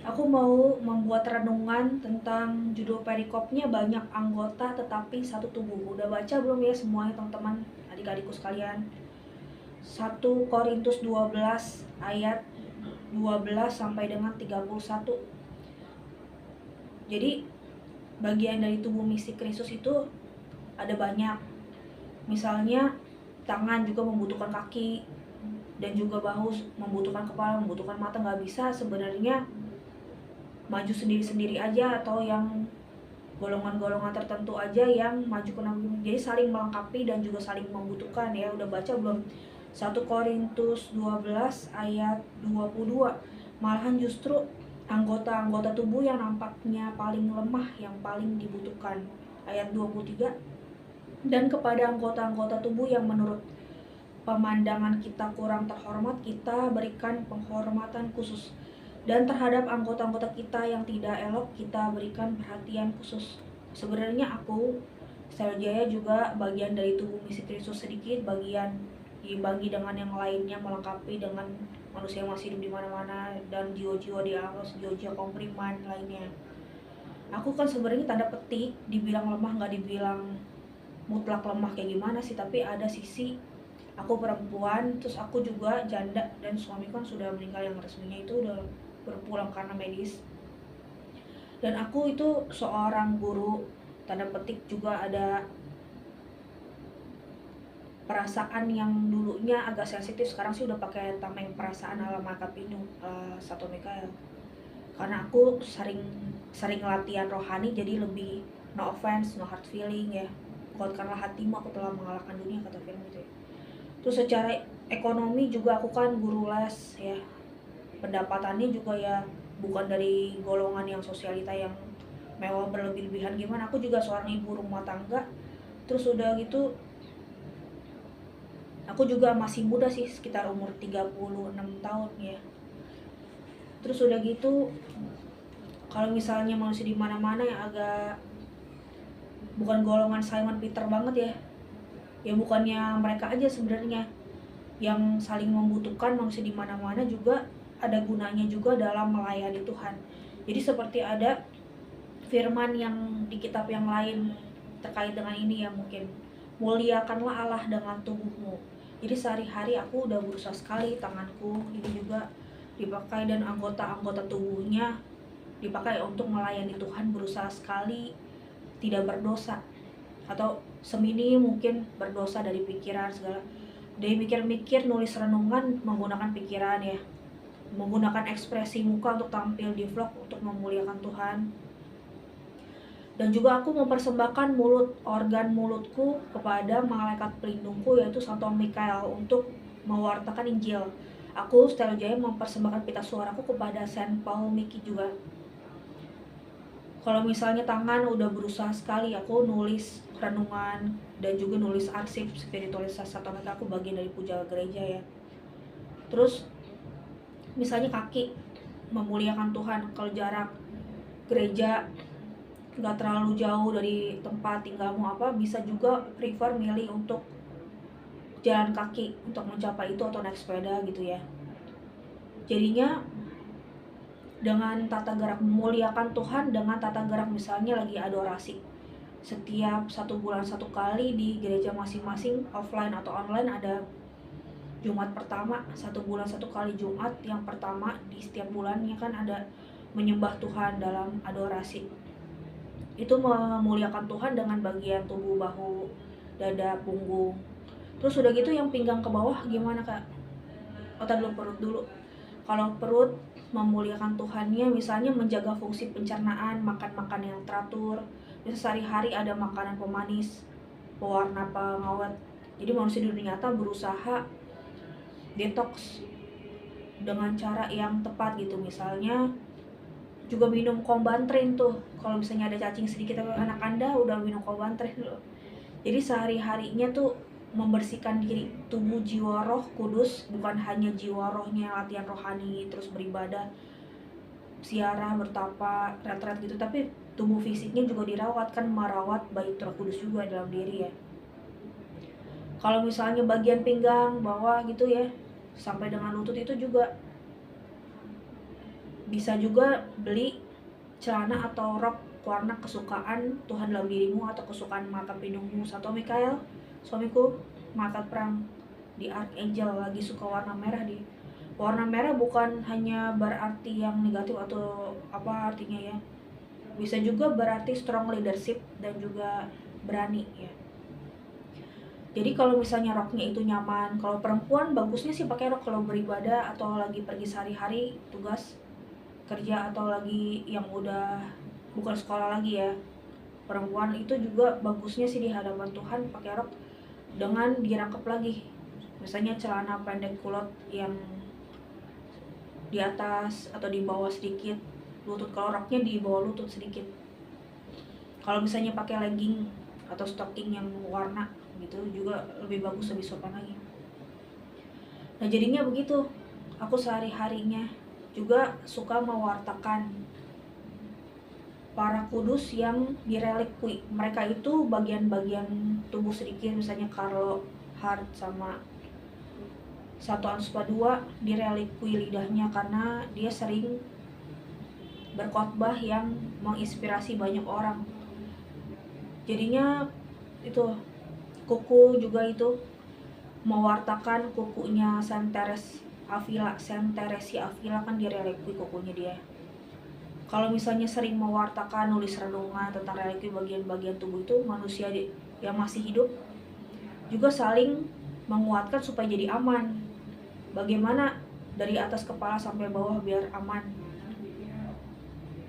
Aku mau membuat renungan tentang judul perikopnya banyak anggota tetapi satu tubuh. Udah baca belum ya semuanya teman-teman, adik-adikku sekalian? 1 Korintus 12 ayat 12 sampai dengan 31. Jadi bagian dari tubuh misi Kristus itu ada banyak. Misalnya tangan juga membutuhkan kaki, dan juga bahu membutuhkan kepala, membutuhkan mata. Nggak bisa sebenarnya maju sendiri-sendiri aja atau yang golongan-golongan tertentu aja yang maju ke Nabi. Jadi saling melengkapi dan juga saling membutuhkan ya. Udah baca belum? 1 Korintus 12 ayat 22. Malahan justru anggota-anggota tubuh yang nampaknya paling lemah yang paling dibutuhkan. Ayat 23. Dan kepada anggota-anggota tubuh yang menurut pemandangan kita kurang terhormat, kita berikan penghormatan khusus. Dan terhadap anggota-anggota kita yang tidak elok, kita berikan perhatian khusus. Sebenarnya aku, Stella Jaya, juga bagian dari tubuh misi Kristus sedikit, bagian dibagi dengan yang lainnya, melengkapi dengan manusia yang masih hidup di mana-mana dan jiwa-jiwa di alam, jiwa-jiwa kompriman lainnya. Aku kan sebenarnya tanda petik dibilang lemah, nggak dibilang mutlak lemah kayak gimana sih, tapi ada sisi aku perempuan, terus aku juga janda dan suami kan sudah meninggal, yang resminya itu udah berpulang karena medis. Dan aku itu seorang guru, tanda petik juga ada perasaan yang dulunya agak sensitif, sekarang sih udah pakai tameng perasaan ala Maka Pinu, Sato Mikael. Karena aku sering latihan rohani, jadi lebih no offense, no hard feeling ya. Kuatkanlah hatimu, aku telah mengalahkan dunia, kata film gitu ya. Terus secara ekonomi juga aku kan guru les ya. Pendapatannya juga ya bukan dari golongan yang sosialita yang mewah berlebih-lebihan gimana. Aku juga seorang ibu rumah tangga. Terus udah gitu aku juga masih muda sih, sekitar umur 36 tahun ya. Terus udah gitu kalau misalnya manusia di mana-mana yang agak bukan golongan Simon Peter banget ya. Ya bukannya mereka aja sebenarnya yang saling membutuhkan, manusia di mana-mana juga ada gunanya juga dalam melayani Tuhan. Jadi seperti ada firman yang di kitab yang lain terkait dengan ini ya, mungkin muliakanlah Allah dengan tubuhmu. Jadi sehari-hari aku udah berusaha sekali, tanganku ini juga dipakai dan anggota-anggota tubuhnya dipakai untuk melayani Tuhan, berusaha sekali tidak berdosa atau semini mungkin berdosa dari pikiran segala. Dari mikir-mikir, nulis renungan menggunakan pikiran ya, menggunakan ekspresi muka untuk tampil di vlog untuk memuliakan Tuhan. Dan juga aku mempersembahkan organ mulutku kepada malaikat pelindungku, yaitu Santo Mikael, untuk mewartakan Injil. Aku, Stella Jaya, mempersembahkan pita suaraku kepada Saint Paul Miki juga. Kalau misalnya tangan udah berusaha sekali, aku nulis renungan dan juga nulis arsip spiritualitas Santo Mikael, aku bagian dari puja gereja ya. Terus misalnya kaki, memuliakan Tuhan. Kalau jarak gereja nggak terlalu jauh dari tempat tinggalmu bisa juga prefer milih untuk jalan kaki untuk mencapai itu, atau naik sepeda gitu ya. Jadinya dengan tata gerak memuliakan Tuhan, dengan tata gerak misalnya lagi adorasi, setiap 1 bulan 1 kali di gereja masing-masing, offline atau online, ada Jumat pertama 1 bulan 1 kali, Jumat yang pertama di setiap bulannya kan ada menyembah Tuhan dalam adorasi. Itu memuliakan Tuhan dengan bagian tubuh, bahu, dada, punggung. Terus udah gitu yang pinggang ke bawah gimana kak? Belum, perut dulu. Kalau perut, memuliakan Tuhannya misalnya menjaga fungsi pencernaan, makan yang teratur. Biasa sehari-hari ada makanan pemanis, pewarna, pengawet. Jadi manusia di dunia nyata berusaha detox dengan cara yang tepat gitu. Misalnya juga minum Combantrin tuh. Kalau misalnya ada cacing sedikit anak Anda, udah minum Combantrin loh. Jadi sehari-harinya tuh membersihkan diri, tubuh, jiwa, roh, kudus. Bukan hanya jiwa rohnya latihan rohani terus beribadah, siarah, bertapa, retret gitu, tapi tubuh fisiknya juga dirawat, kan merawat bait Roh Kudus juga dalam diri ya. Kalau misalnya bagian pinggang bawah gitu ya sampai dengan lutut, itu juga Bisa juga beli celana atau rok warna kesukaan Tuhan dalam dirimu atau kesukaan malaikat pelindungmu. Santo Mikael, suamiku, malaikat perang di Archangel, lagi suka warna merah. Di warna merah bukan hanya berarti yang negatif atau apa artinya ya, bisa juga berarti strong leadership dan juga berani ya. Jadi kalau misalnya roknya itu nyaman, kalau perempuan bagusnya sih pakai rok kalau beribadah atau lagi pergi sehari-hari tugas kerja atau lagi yang udah bukan sekolah lagi ya. Perempuan itu juga bagusnya sih di hadapan Tuhan pakai rok dengan dirangkap lagi. Misalnya celana pendek kulot yang di atas atau di bawah sedikit lutut, kalau roknya di bawah lutut sedikit. Kalau misalnya pakai legging atau stocking yang warna gitu juga lebih bagus, lebih sopan lagi. Nah jadinya begitu, aku sehari-harinya juga suka mewartakan para kudus yang direlikui. Mereka itu bagian-bagian tubuh sedikit, misalnya Carlo Hart sama Satu Anspa II direlikui lidahnya karena dia sering berkhotbah yang menginspirasi banyak orang. Jadinya itu kuku juga itu mewartakan kukunya Saint Therese Avila. Saint Teresi Avila kan direlikui kukunya dia. Kalau misalnya sering mewartakan nulis renungan tentang relikui bagian-bagian tubuh itu, manusia yang masih hidup juga saling menguatkan supaya jadi aman. Bagaimana dari atas kepala sampai bawah biar aman.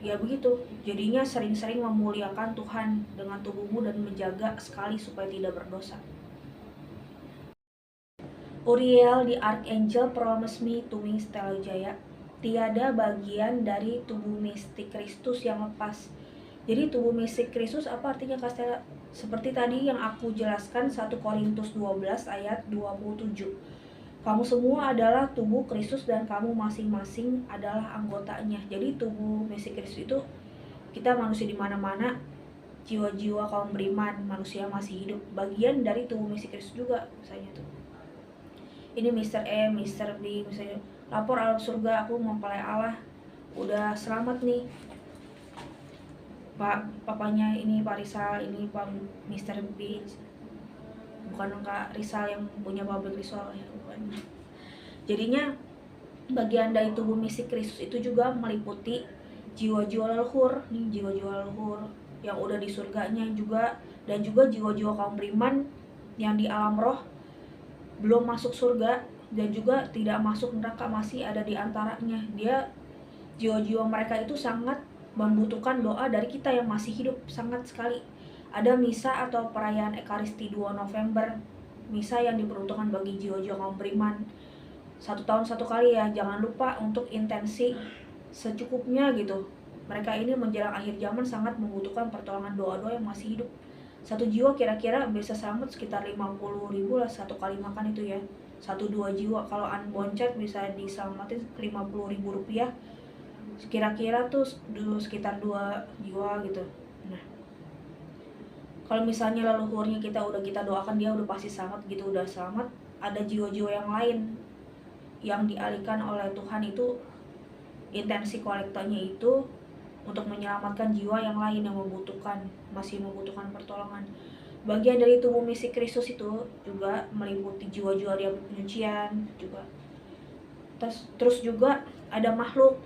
Ya begitu, jadinya sering-sering memuliakan Tuhan dengan tubuhmu dan menjaga sekali supaya tidak berdosa. Uriel di Archangel promise me to me Stella Jaya. Tiada bagian dari tubuh mistik Kristus yang lepas. Jadi tubuh mistik Kristus apa artinya Kak Stella? Seperti tadi yang aku jelaskan 1 Korintus 12 ayat 27. Kamu semua adalah tubuh Kristus dan kamu masing-masing adalah anggotanya. Jadi tubuh mistik Kristus itu kita manusia di mana-mana, jiwa-jiwa kaum beriman, manusia masih hidup, bagian dari tubuh mistik Kristus juga misalnya tuh. Ini Mr. E, Mr. B, misalnya lapor alam surga aku mempelai Allah, udah selamat nih Pak, papanya ini Pak Rizal, ini Pak Mr. B, bukan Kak Rizal yang punya pabrik risol ya, bukan. Jadinya bagian dari tubuh mistik Kristus itu juga meliputi jiwa-jiwa leluhur nih, jiwa-jiwa leluhur yang udah di surganya juga, dan juga jiwa-jiwa kaum beriman yang di alam roh belum masuk surga dan juga tidak masuk neraka, masih ada di antaranya. Dia jiwa-jiwa mereka itu sangat membutuhkan doa dari kita yang masih hidup, sangat sekali. Ada misa atau perayaan Ekaristi 2 November, misa yang diperuntukkan bagi jiwa-jiwa kaum beriman. 1 tahun 1 kali ya, jangan lupa untuk intensi secukupnya gitu. Mereka ini menjelang akhir zaman sangat membutuhkan pertolongan doa-doa yang masih hidup. 1 jiwa kira-kira bisa selamat sekitar 50.000 lah 1 kali makan itu ya. 1-2 jiwa kalau unboncet bisa diselamatin 50.000 rupiah. Kira-kira tuh dulu sekitar 2 jiwa gitu. Nah, kalau misalnya leluhurnya kita doakan dia udah pasti selamat gitu, udah selamat, ada jiwa-jiwa yang lain yang dialihkan oleh Tuhan itu, intensi kolektanya itu untuk menyelamatkan jiwa yang lain yang masih membutuhkan pertolongan. Bagian dari tubuh mistik Kristus itu juga meliputi jiwa-jiwa dia penyucian juga. Terus juga ada makhluk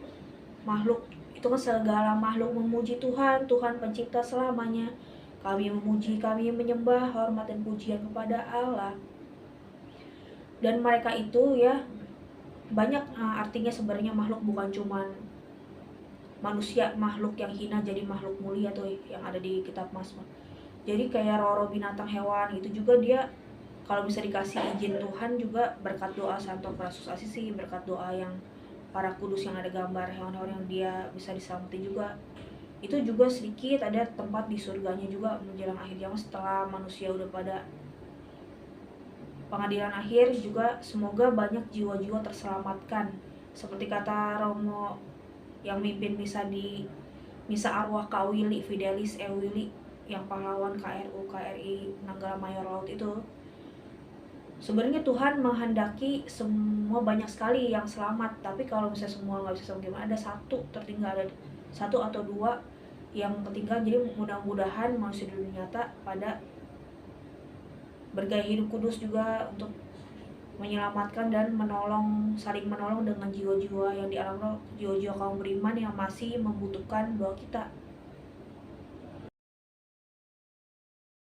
itu kan segala makhluk memuji Tuhan pencipta selamanya. Kami memuji, kami menyembah, hormat dan pujian kepada Allah. Dan mereka itu ya banyak artinya sebenarnya. Makhluk bukan cuman manusia, makhluk yang hina jadi makhluk mulia tuh yang ada di kitab Mazmur. Jadi kayak roh binatang hewan itu juga dia kalau bisa dikasih izin Tuhan juga berkat doa Santo Frasus Assisi, berkat doa yang para kudus yang ada gambar hewan-hewan yang dia bisa diselamati juga. Itu juga sedikit ada tempat di surganya juga menjelang akhir zaman setelah manusia udah pada pengadilan akhir juga. Semoga banyak jiwa-jiwa terselamatkan. Seperti kata Romo yang mimpin misa di misa arwah Kak Willy Fidelis Willy yang pahlawan KRI Nanggala Mayor Laut itu, sebenarnya Tuhan menghendaki semua banyak sekali yang selamat, tapi kalau misalnya semua nggak bisa selamat gimana, ada satu tertinggal, ada satu atau dua yang ketinggalan. Jadi mudah-mudahan manusia di dunia nyata pada bergaya hidup kudus juga untuk menyelamatkan dan menolong, saling menolong dengan jiwa-jiwa yang di alam roh, jiwa-jiwa kaum beriman yang masih membutuhkan doa kita.